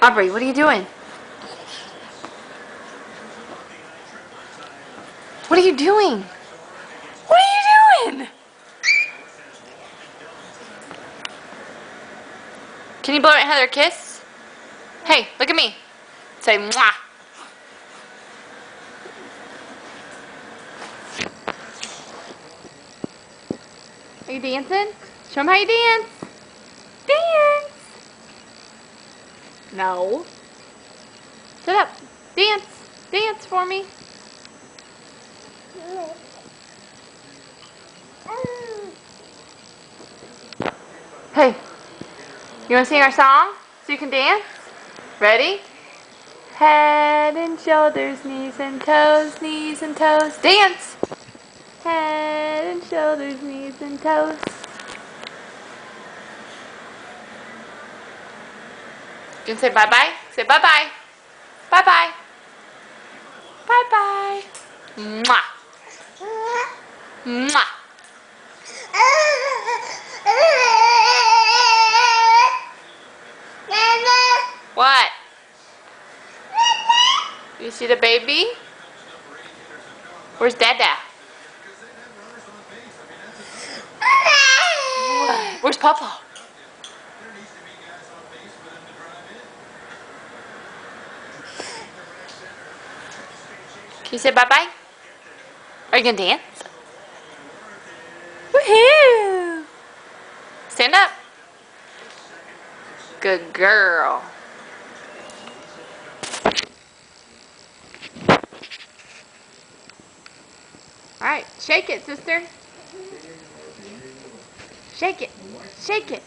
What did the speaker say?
Aubrey, what are you doing? What are you doing? What are you doing? Can you blow Aunt Heather a kiss? Hey, look at me. Say mwah. Are you dancing? Show them how you dance. Dance. No. Sit up. Dance. Dance for me. Hey, you want to sing our song so you can dance? Ready? Head and shoulders, knees and toes, knees and toes. Dance! Head and shoulders, knees and toes. You can say bye-bye? Say bye-bye. Bye-bye. Bye-bye. Mwah. Mwah. What? You see the baby? Where's Dada? What? Where's Papa? Can you say bye-bye? Are you gonna dance? Woohoo! Stand up. Good girl. Alright, shake it, sister. Shake it. Shake it.